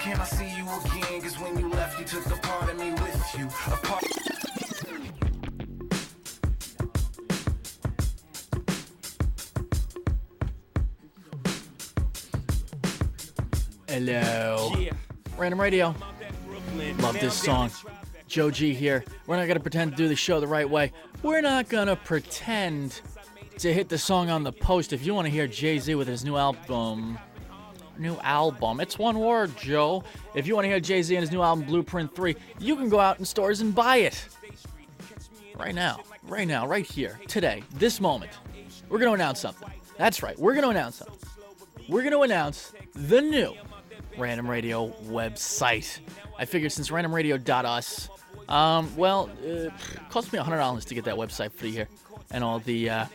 can I see you again? Cause when you left, you took a part of me with you. A part. Hello. Random Radio. Love this song. Joe G here. We're not going to pretend to do the show the right way. We're not going to pretend to hit the song on the post. If you want to hear Jay-Z with his new album, it's one word, Joe. If you want to hear Jay-Z and his new album, Blueprint 3, you can go out in stores and buy it. Right now, right here, today, this moment. We're going to announce something. That's right, we're going to announce something. We're going to announce the new Random Radio website. I figured since randomradio.us, it cost me $100 to get that website for you here and all the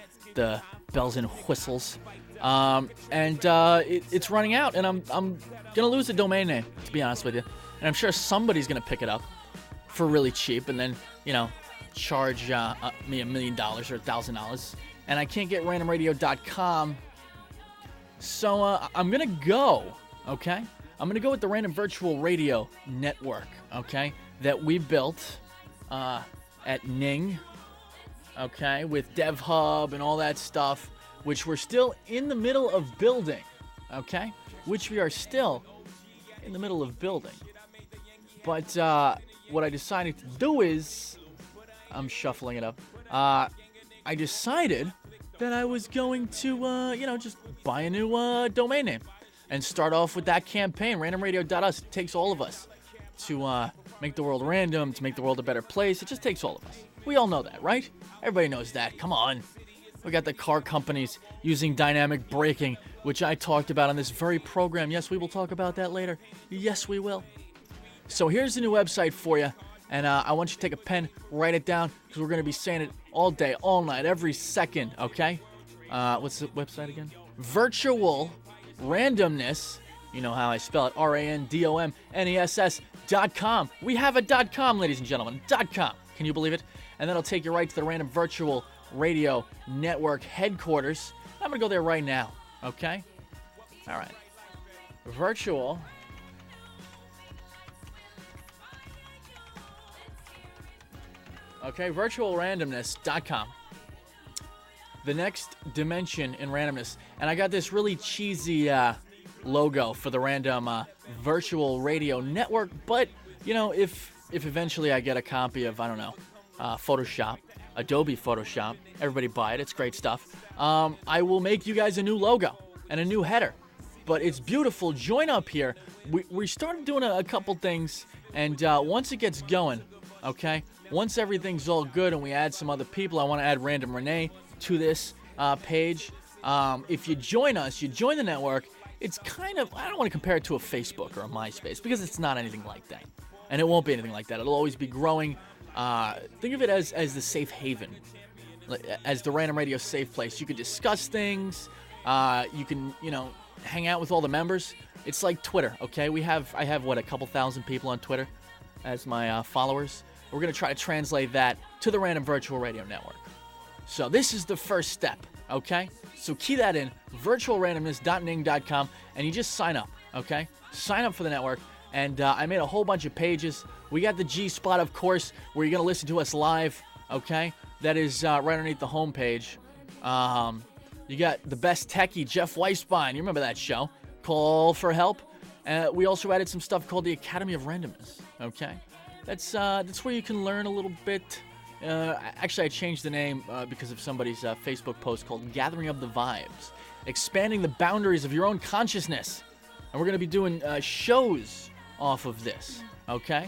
bells and whistles. It's running out, and I'm gonna lose the domain name, to be honest with you. And I'm sure somebody's gonna pick it up for really cheap, and then charge me $1 million or $1,000. And I can't get randomradio.com, so I'm gonna go. Okay, I'm gonna go with the Random Virtual Radio Network. Okay, that we built at Ning. Okay, with DevHub and all that stuff, which we're still in the middle of building, okay? Which we are still in the middle of building. But what I decided to do is, I'm shuffling it up. I decided that I was going to, just buy a new domain name and start off with that campaign. RandomRadio.us. It takes all of us to make the world random, to make the world a better place. It just takes all of us. We all know that, right? Everybody knows that. Come on. We got the car companies using dynamic braking, which I talked about on this very program. Yes, we will talk about that later. Yes, we will. So here's the new website for you, and I want you to take a pen, write it down, because we're going to be saying it all day, all night, every second, okay? What's the website again? Virtual Randomness, you know how I spell it, RANDOMNESS.com. We have a .com, ladies and gentlemen, .com. Can you believe it? And that'll take you right to the Random Virtual Radio Network headquarters. I'm going to go there right now, okay? All right. Virtual virtualrandomness.com. The next dimension in randomness. And I got this really cheesy logo for the Random Virtual Radio Network, but, if eventually I get a copy of, Photoshop, Adobe Photoshop, everybody buy it, it's great stuff. I will make you guys a new logo and a new header, but it's beautiful. Join up here. We started doing a couple things, and once it gets going, okay, once everything's all good and we add some other people, I want to add Random Renee to this page. If you join us, you join the network, it's kind of, I don't want to compare it to a Facebook or a MySpace, because it's not anything like that, and it won't be anything like that. It'll always be growing. Think of it as the safe haven, as the Random Radio safe place. You can discuss things. You can, hang out with all the members. It's like Twitter, okay? I have a couple thousand people on Twitter as my followers. We're going to try to translate that to the Random Virtual Radio Network. So this is the first step, okay? So key that in, virtualrandomness.ning.com, and you just sign up, okay? Sign up for the network. And I made a whole bunch of pages. We got the G spot, of course, where you're going to listen to us live, okay? That is right underneath the homepage. You got the best techie, Jeff Weisbein. You remember that show? Call for help. We also added some stuff called the Academy of Randomness, okay? That's where you can learn a little bit. Actually, I changed the name because of somebody's Facebook post called Gathering of the Vibes. Expanding the boundaries of your own consciousness. And we're going to be doing shows off of this, okay?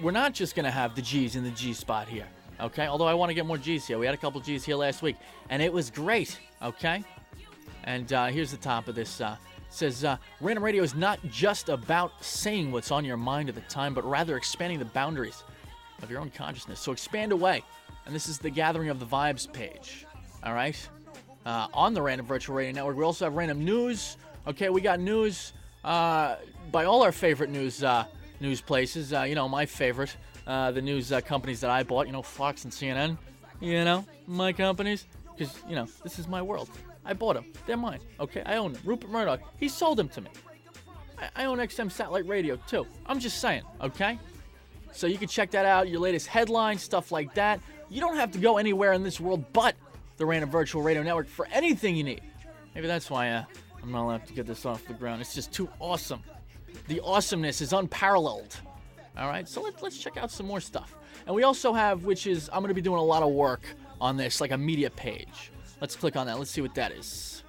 We're not just going to have the G's in the G spot here, okay? Although I want to get more G's here. We had a couple G's here last week, and it was great, okay? And here's the top of this. It says, Random Radio is not just about saying what's on your mind at the time, but rather expanding the boundaries of your own consciousness. So expand away. And this is the Gathering of the Vibes page, all right? On the Random Virtual Radio Network. We also have random news. Okay, we got news by all our favorite news places. My favorite, the news companies that I bought, Fox and CNN, my companies. Because, this is my world. I bought them. They're mine, okay? I own them. Rupert Murdoch, he sold them to me. I own XM Satellite Radio, too. I'm just saying, okay? So you can check that out, your latest headlines, stuff like that. You don't have to go anywhere in this world but the Random Virtual Radio Network for anything you need. Maybe that's why I'm not allowed to get this off the ground. It's just too awesome. The awesomeness is unparalleled. All right, so let's check out some more stuff. And we also have, which is, I'm going to be doing a lot of work on this, like a media page. Let's click on that. Let's see what that is.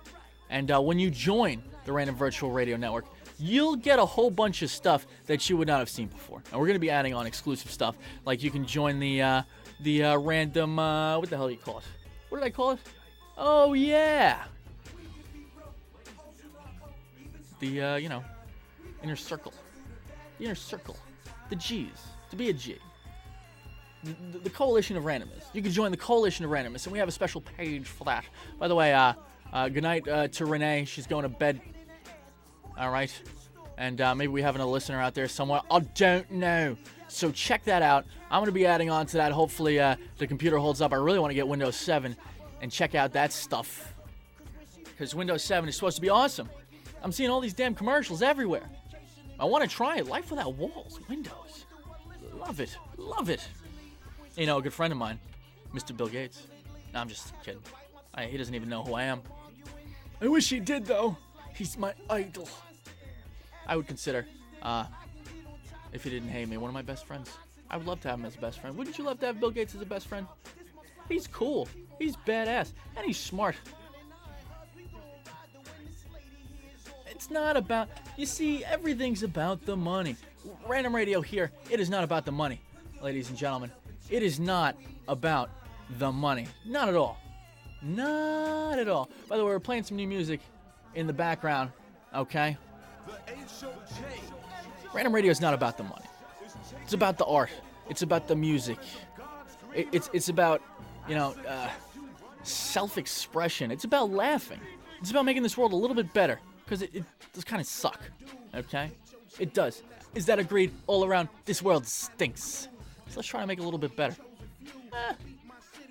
And when you join the Random Virtual Radio Network, you'll get a whole bunch of stuff that you would not have seen before. And we're going to be adding on exclusive stuff. Like you can join the random, what the hell do you call it? What did I call it? Oh, yeah. The, inner circle. The inner circle. The G's. To be a G. The Coalition of Randomness. You can join the Coalition of Randomness, and we have a special page for that. By the way, good night to Renee. She's going to bed. All right. And maybe we have another listener out there somewhere. I don't know. So check that out. I'm going to be adding on to that. Hopefully the computer holds up. I really want to get Windows 7 and check out that stuff. Because Windows 7 is supposed to be awesome. I'm seeing all these damn commercials everywhere. I want to try it. Life without walls. Windows. Love it. Love it. You know, a good friend of mine, Mr. Bill Gates. No, I'm just kidding. He doesn't even know who I am. I wish he did, though. He's my idol. I would consider, if he didn't hate me, one of my best friends. I would love to have him as a best friend. Wouldn't you love to have Bill Gates as a best friend? He's cool. He's badass. And he's smart. It's not about... You see, everything's about the money. Random Radio here, it is not about the money, ladies and gentlemen. It is not about the money. Not at all. Not at all. By the way, we're playing some new music in the background, okay? Random Radio is not about the money. It's about the art. It's about the music. It's about, self-expression. It's about laughing. It's about making this world a little bit better. Because it does kind of suck, okay? It does. Is that agreed? All around, this world stinks. So let's try to make it a little bit better.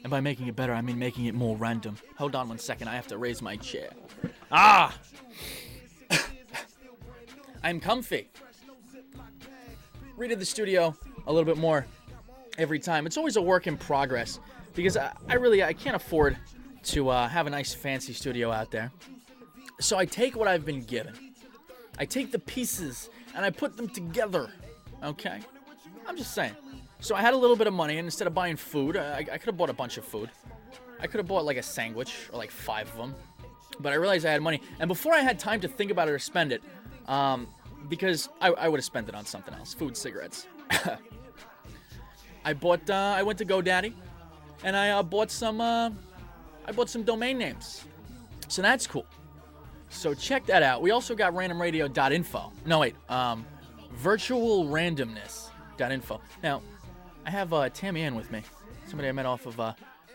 And by making it better, I mean making it more random. Hold on one second, I have to raise my chair. I'm comfy. Redid the studio a little bit more every time. It's always a work in progress. Because I can't afford to have a nice fancy studio out there. So I take what I've been given. I take the pieces and I put them together. Okay? I'm just saying. So I had a little bit of money, and instead of buying food, I could have bought a bunch of food. I could have bought like a sandwich, or like 5 of them. But I realized I had money. And before I had time to think about it or spend it, because I would have spent it on something else. Food, cigarettes. I went to GoDaddy, and I bought some domain names. So that's cool. So check that out. We also got randomradio.info. No, wait. Virtualrandomness.info. Now, I have Tammy Ann with me. Somebody I met off of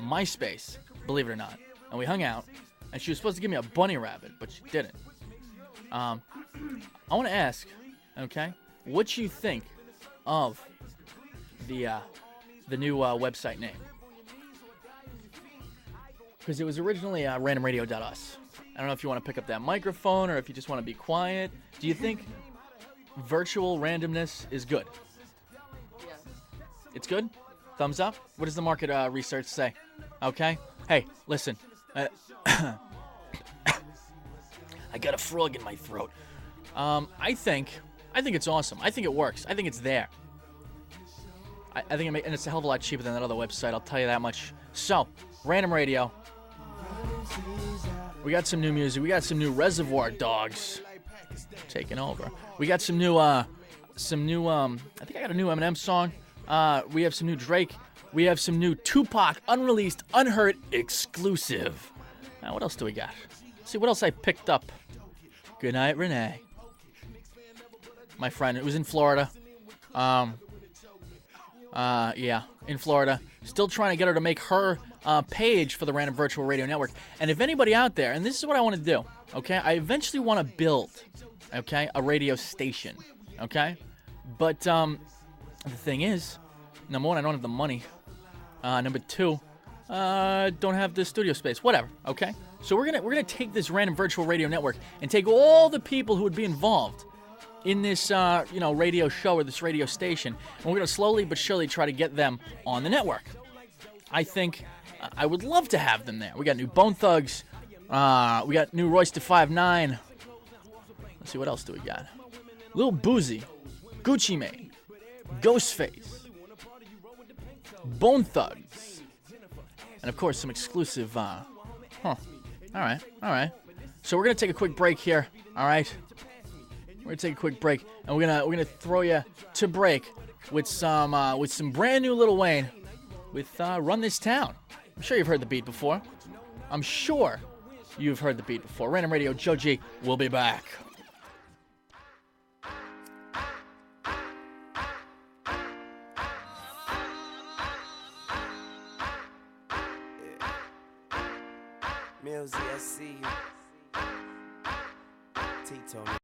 MySpace, believe it or not. And we hung out. And she was supposed to give me a bunny rabbit, but she didn't. I want to ask, okay, what you think of the new website name. Because it was originally randomradio.us. I don't know if you want to pick up that microphone or if you just want to be quiet. Do you think virtual randomness is good? Yes. It's good? Thumbs up? What does the market research say? Okay. Hey, listen. I got a frog in my throat. I think it's awesome. I think it works. I think it's there. I think and it's a hell of a lot cheaper than that other website. I'll tell you that much. So, Random Radio. We got some new music. We got some new Reservoir Dogs taking over. We got some new, I think I got a new Eminem song. We have some new Drake. We have some new Tupac, unreleased, unheard, exclusive. Now, what else do we got? Let's see what else I picked up. Good night, Renee. My friend, it was in Florida. Yeah, in Florida. Still trying to get her to make her page for the Random Virtual Radio Network. And if anybody out there, and this is what I want to do, okay? I eventually want to build, okay, a radio station, okay? But the thing is, number one, I don't have the money. Number two, don't have the studio space. Whatever, okay? So we're gonna take this Random Virtual Radio Network and take all the people who would be involved in this radio show or this radio station, and we're going to slowly but surely try to get them on the network. I think I would love to have them there. We got new Bone Thugs. We got new Royce da 5'9". Let's see, what else do we got? Lil Boozy, Gucci Mane, Ghostface, Bone Thugs, and of course some exclusive. All right. So we're gonna take a quick break here. All right, we're gonna take a quick break, and we're gonna throw you to break with some brand new Lil Wayne with "Run This Town." I'm sure you've heard the beat before. Random Radio, Joe G. We'll be back. Millsy, I see you. T-Tony.